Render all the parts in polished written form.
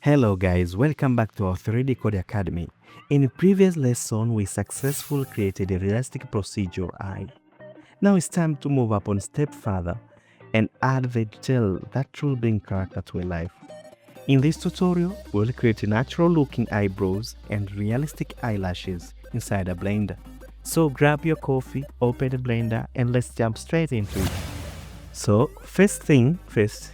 Hello guys, welcome back to our 3D Code Academy. In the previous lesson, we successfully created a realistic procedural eye. Now it's time to move up one step further and add the detail that will bring character to life. In this tutorial, we'll create natural looking eyebrows and realistic eyelashes inside a blender. So grab your coffee, open the blender, and let's jump straight into it. So first thing first,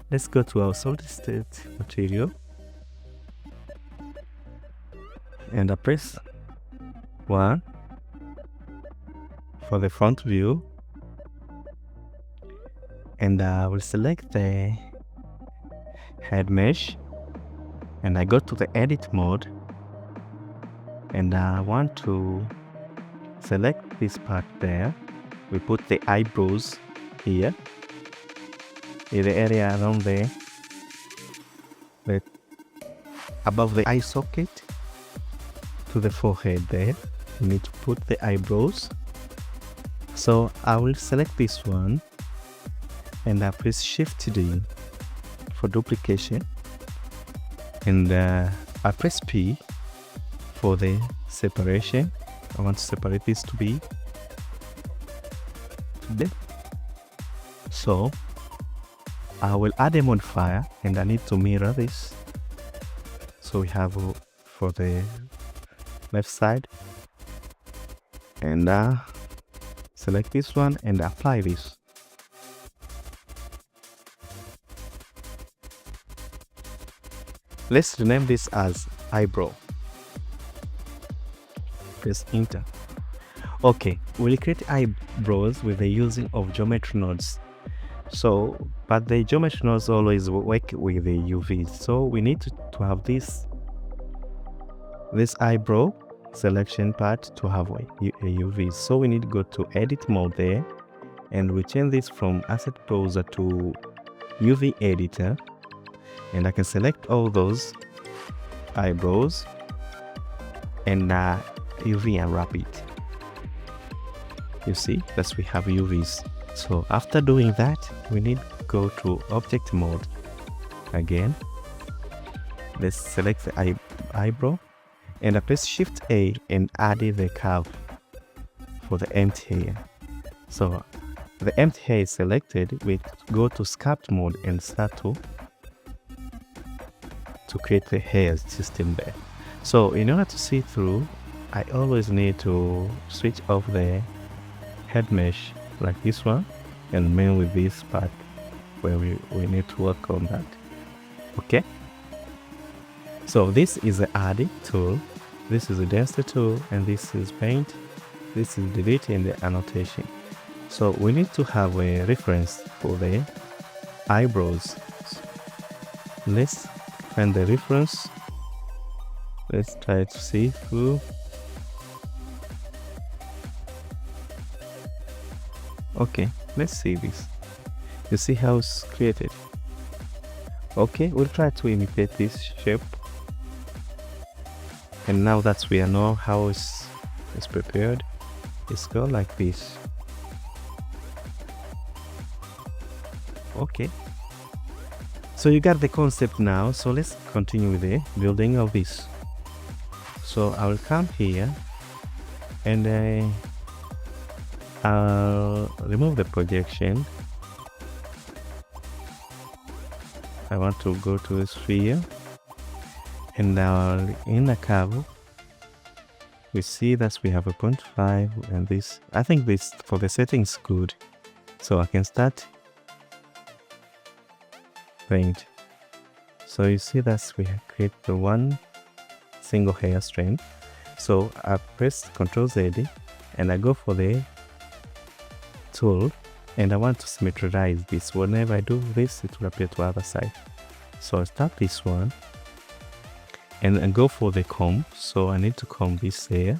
let's go to our solid state material and I press 1 for the front view, and I will select the head mesh and I go to the edit mode and I want to select this part there. We put the eyebrows here in the area around there, above the eye socket to the forehead there. You need to put the eyebrows. So I will select this one and I press Shift D for duplication, and I press P for the separation. I want to separate this to be there. So I will add a modifier and I need to mirror this. So we have for the left side, and select this one and apply this. Let's rename this as eyebrow. Press enter. Okay, we'll create eyebrows with the using of geometry nodes. But the geometry nodes always work with the UVs. So we need to have this eyebrow selection part to have a UV. So we need to go to edit mode there and we change this from asset browser to UV editor, and I can select all those eyebrows and UV and wrap it. You see, that's we have UVs. So after doing that, we need to go to object mode again. Let's select the eyebrow and I press Shift A and add the curve for the empty hair. So the empty hair is selected. We go to sculpt mode and start to create the hair system there. So in order to see through, I always need to switch off the head mesh like this one and remain with this part where we need to work on that. Okay, so this is the add tool, this is the density tool, and this is paint, this is delete and the annotation. So we need to have a reference for the eyebrows. Let's find the reference. Let's try to see through. Okay, let's see this. You see how it's created? Okay, we'll try to imitate this shape. And now that we know how it's prepared, it's go like this. Okay, so you got the concept now. So let's continue with the building of this. So I will come here and I'll remove the projection. I want to go to the sphere, and now in the curve we see that we have a 0.5, and this, I think this for the settings good. So I can start paint. So you see that we create the one single hair strand. So I press Ctrl Z and I go for the tool and I want to symmetrize this. Whenever I do this, it will appear to the other side. So I start this one and I go for the comb. So I need to comb this hair,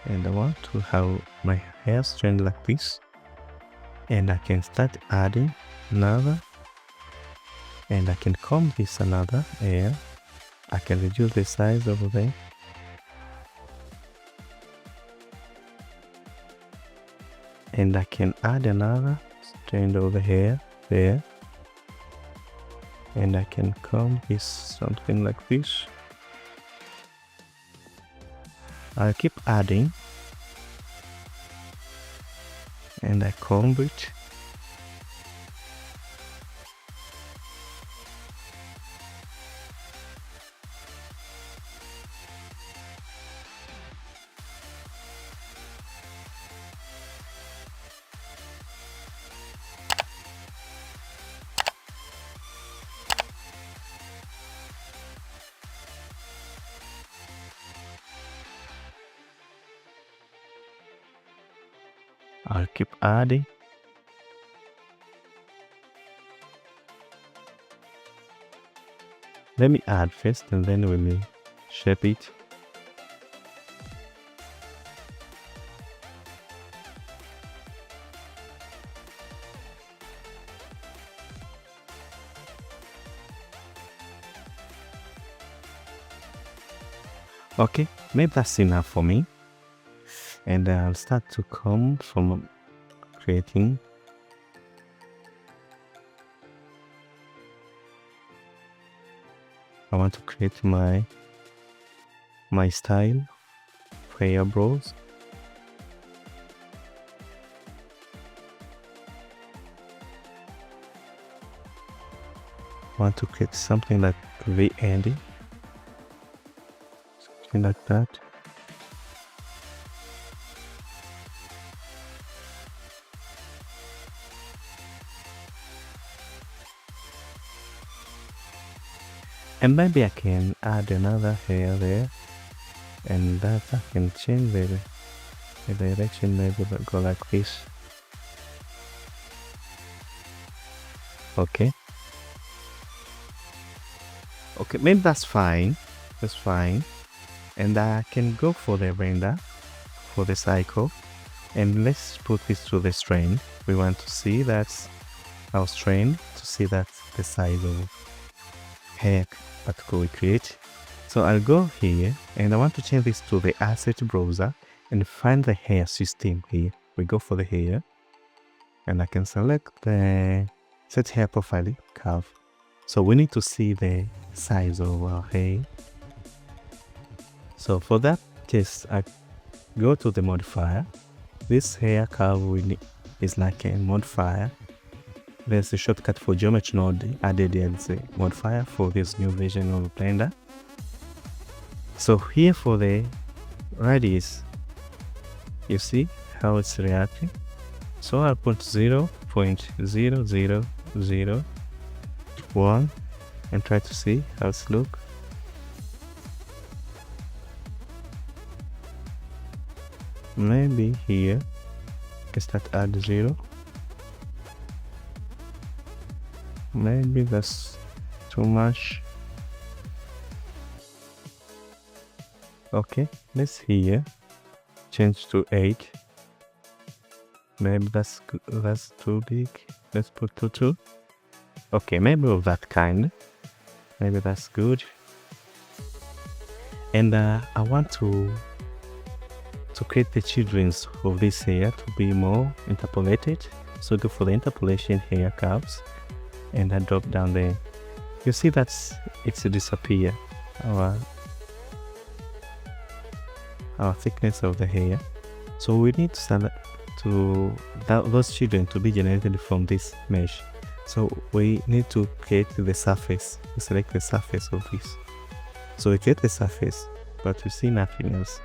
and I want to have my hair strand like this, and I can start adding another, and I can comb this another hair. I can reduce the size over there, and I can add another strand over here, there, and I can comb this something like this. I'll keep adding, and I comb it. I'll keep adding. Let me add first and then we'll shape it. Okay, maybe that's enough for me. And I'll start to come from creating. I want to create my style for eyebrows. I want to create something like V-endy, something like that. And maybe I can add another hair there, and that I can change the direction, maybe go like this. Okay, maybe that's fine. And I can go for the render for the cycle, and let's put this to the strain. We want to see that's our strain, to see that's the size of hair particle we create. So I'll go here, and I want to change this to the asset browser and find the hair system here. We go for the hair, and I can select the set hair profile curve. So we need to see the size of our hair. So for that case, I go to the modifier. This hair curve is like a modifier. There's a shortcut for geometry node added as a modifier for this new version of Blender. So here for the radius, you see how it's reacting. So I'll put 0.0001 and try to see how it's look. Maybe here I can start add 0. Maybe that's too much. Okay, let's here change to 8. Maybe that's too big. Let's put to 2. Okay, maybe of that kind. Maybe that's good. And I want to create the children's of this hair to be more interpolated. So go for the interpolation hair curves, and I drop down there. You see that's it's disappear our thickness of the hair. So we need to select those children to be generated from this mesh. So we need to create the surface. We select the surface of this. So we create the surface, but we see nothing else.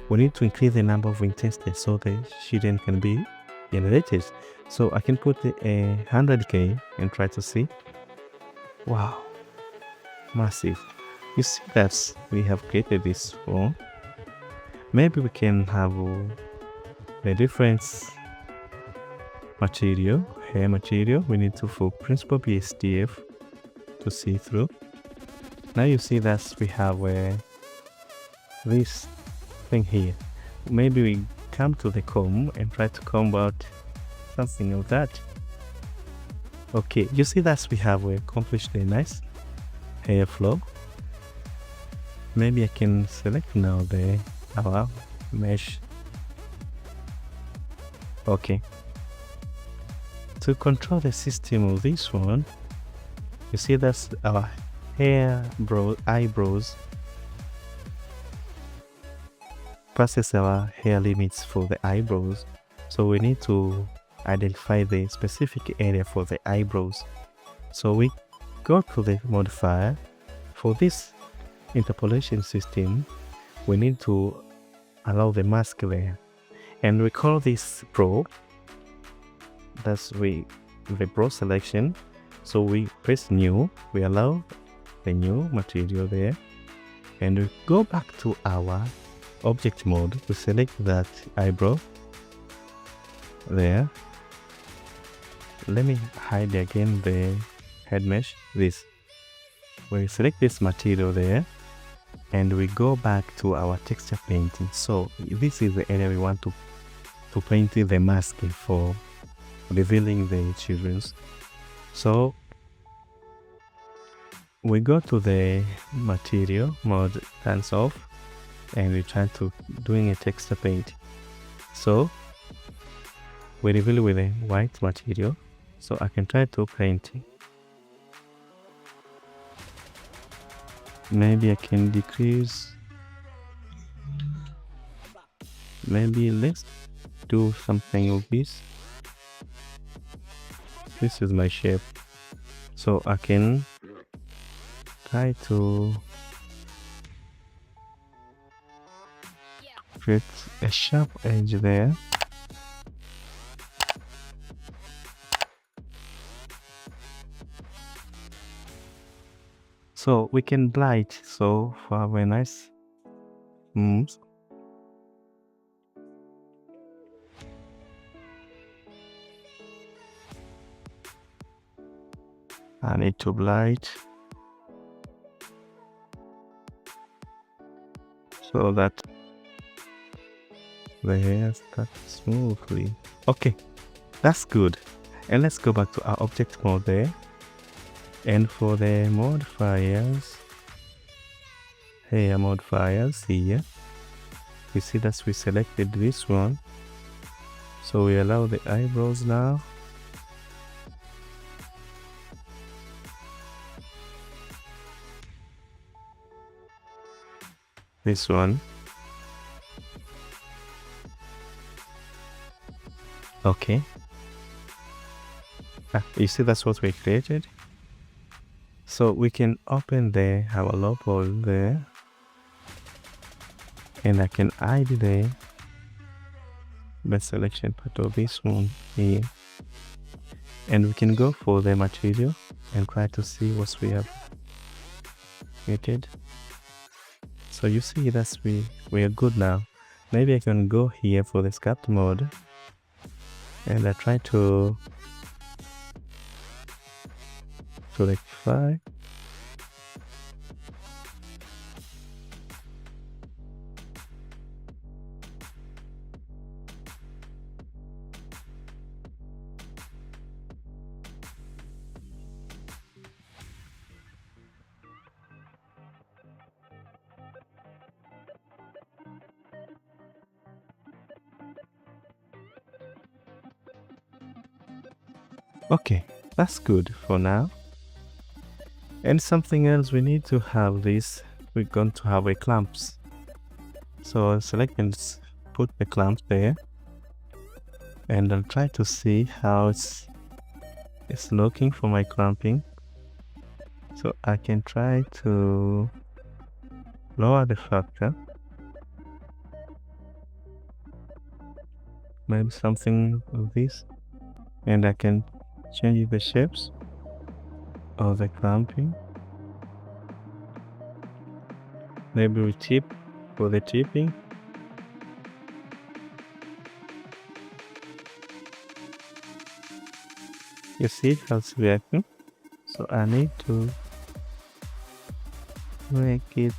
We need to increase the number of intestines so the children can be generated. So I can put a 100k and try to see. Wow, massive. You see that we have created this form. Maybe we can have the difference material, hair material. We need to for principal BSDF to see through. Now you see that we have this thing here. Maybe we come to the comb and try to comb out something of that. Okay, you see that we have accomplished a nice hair flow. Maybe I can select now our mesh. Okay, to control the system of this one, You see, that's our eyebrows passes our hair limits for the eyebrows. So we need to identify the specific area for the eyebrows. So we go to the modifier. For this interpolation system, we need to allow the mask there. And we call this pro. That's the pro selection. So we press new, we allow the new material there, and we go back to our object mode. We select that eyebrow there. Let me hide again the head mesh. This, we select this material there, and we go back to our texture painting. So this is the area we want to paint the mask for revealing the children's. So we go to the material mode, turns off, and we try to doing a texture paint. So we reveal with a white material. So I can try to paint it. Maybe I can decrease. Maybe let's do something of this. This is my shape. So I can try to create a sharp edge there. So we can blight, so for a nice moves. I need to blight so that the hair starts smoothly. Okay, that's good. And let's go back to our object mode there. And for the modifiers, hair modifiers here, we see that we selected this one. So we allow the eyebrows now. This one. Okay. You see, that's what we created. So we can open our logo there, and I can hide the selection part of this one here, and we can go for the material and try to see what we have created. So you see that we are good now. Maybe I can go here for the sculpt mode, and I try to rectify. Okay, that's good for now. And something else, we need to have this. We're going to have a clamps. So I'll select and put the clamp there, and I'll try to see how it's looking for my clamping. So I can try to lower the factor, maybe something of this, and I can change the shapes of the clamping. Maybe we tip for the tipping. You see how it's reacting. So I need to make it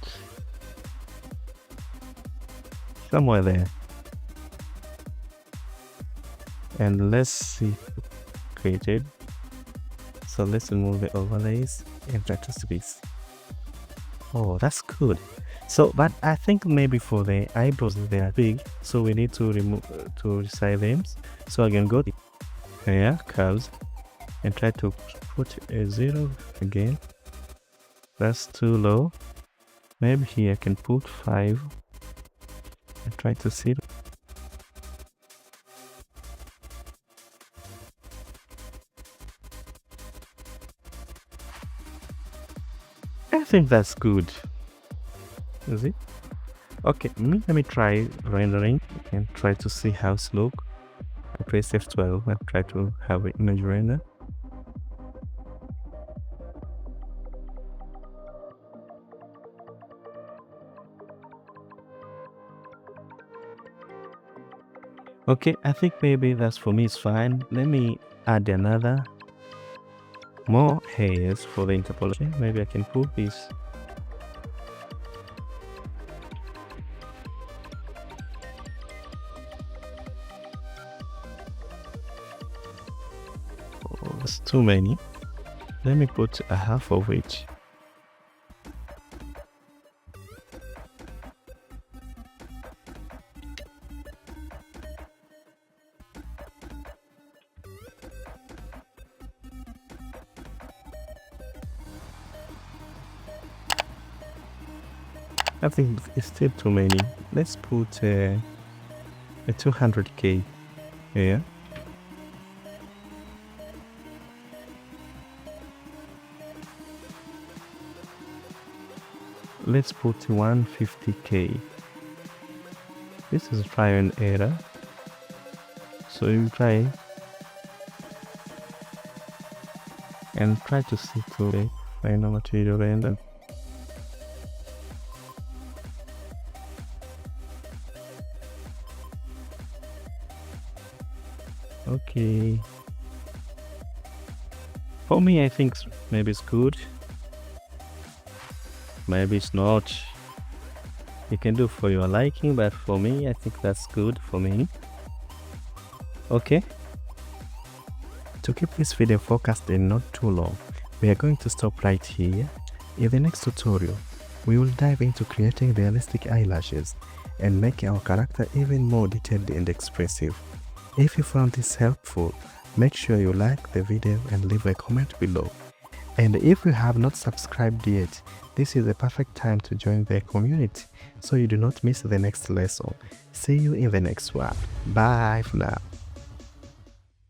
somewhere there. And let's see created. So let's remove the overlays and try to see this. Oh, that's good. So, but I think maybe for the eyebrows they are big, so we need to remove to resize them. So I can go here, curves, and try to put a 0 again. That's too low. Maybe here I can put 5 and try to see. I think that's good. Is it? Okay, let me try rendering and try to see how it's look. I press F12 and try to have an image render. Okay, I think maybe that's for me, it's fine. Let me add another more hairs for the interpolation. Maybe I can put this. Oh, that's too many. Let me put a half of each. I think it's still too many. Let's put a 200k here. Let's put 150k. This is trial and error. So you try and try to see to the final material render. Okay. For me, I think maybe it's good. Maybe it's not. You can do for your liking, but for me, I think that's good for me. Okay. To keep this video focused and not too long, we are going to stop right here. In the next tutorial, we will dive into creating realistic eyelashes and make our character even more detailed and expressive. If you found this helpful, make sure you like the video and leave a comment below. And if you have not subscribed yet, this is the perfect time to join the community so you do not miss the next lesson. See you in the next one. Bye for now.